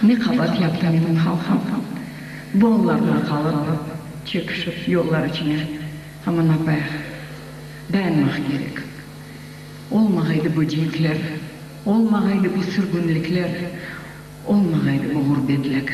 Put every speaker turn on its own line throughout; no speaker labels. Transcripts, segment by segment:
Ne kabahat yaptı benim halkım. Bollarına kalıp, çöküşüp yollar içine. Aman apaya, dayanmak gerek. Olmağaydı bu cinkler, olmağaydı bu sürgünlükler, olmağaydı bu gurbetlik.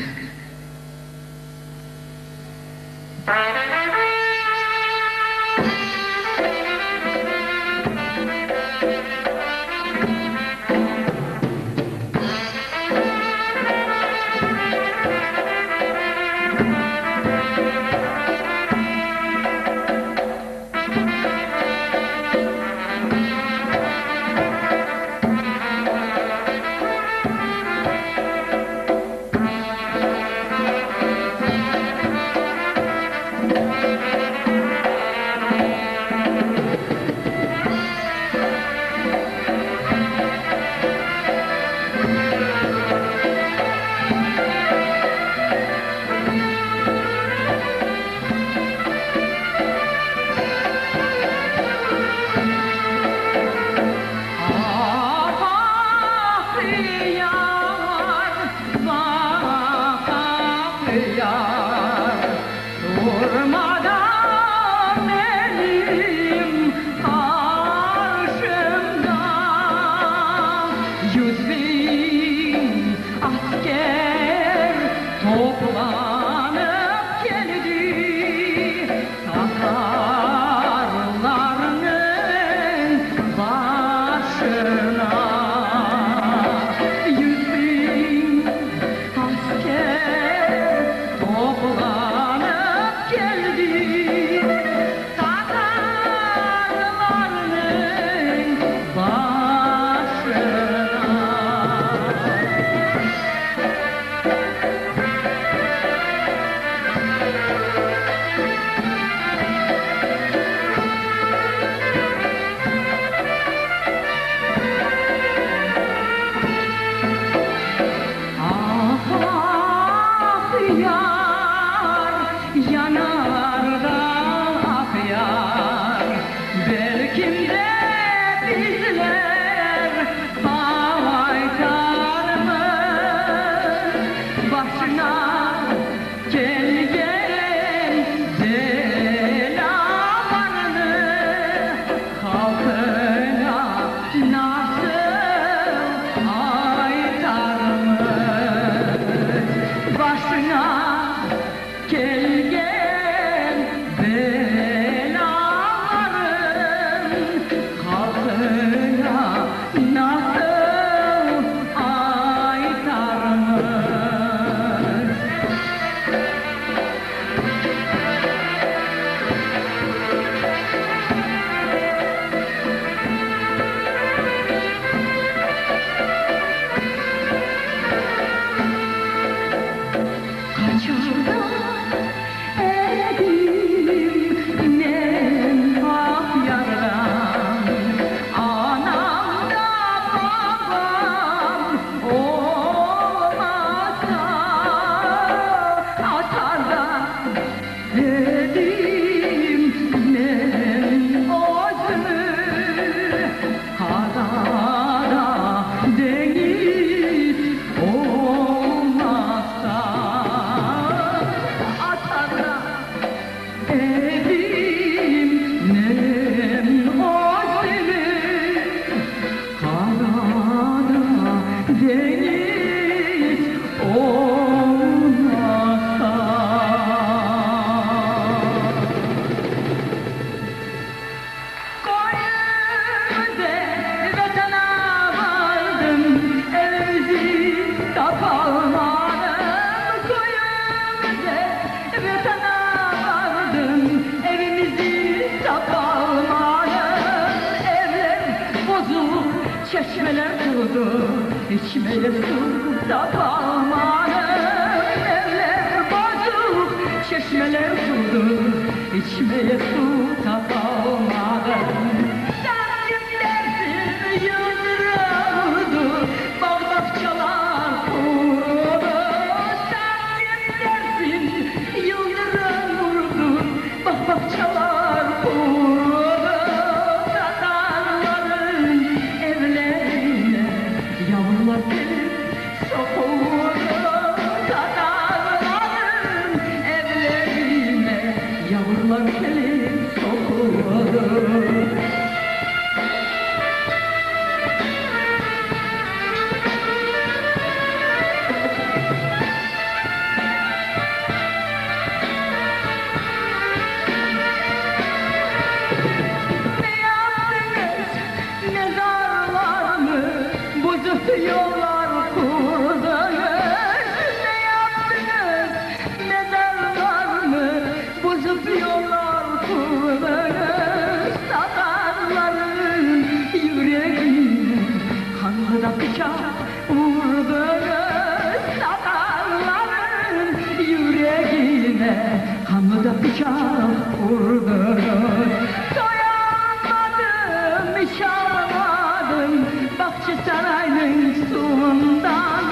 Çeşmeler kurudu, içmeye su da kalmadı. Evler bozuk, çeşmeler kurudu, içmeye su da kalmadı. Derdim dersin yıldırım vurdu, bağ bahçeler kurudu. Derdim dersin yıldırım vurdu, bağ bahçeler kurudu. Yavrular gelip sokuldu. bozuk yollar kurdunuz. Ne yaptınız mezarlar mı? Bozuk yollar kurdunuz. Sakarların yüreğine kanlı da bıçak vurdunuz. Sakarların yüreğine kanlı da bıçak vurdunuz. Doyamadım, içamadım Bahçesaray'ın suundan.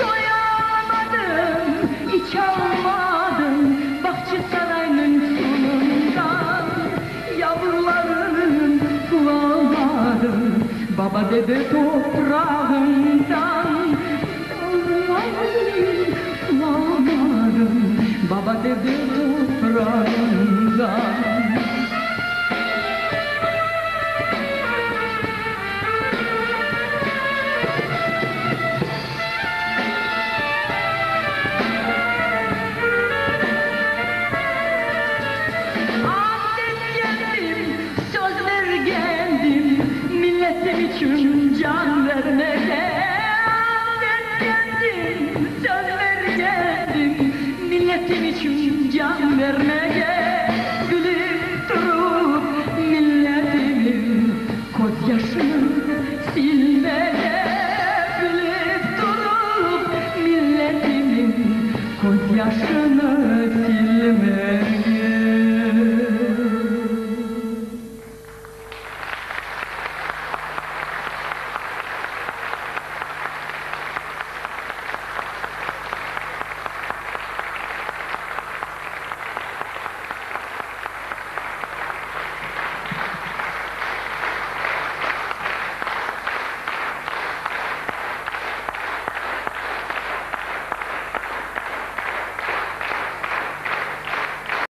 Doyamadım, içamadım Bahçesaray'ın suundan. Yavruların bulamadım baba dede toprağından. Yavruların bulamadım baba dede toprağından. Milletim için can vermeye geldim, söz verdim. Milletim için can vermeye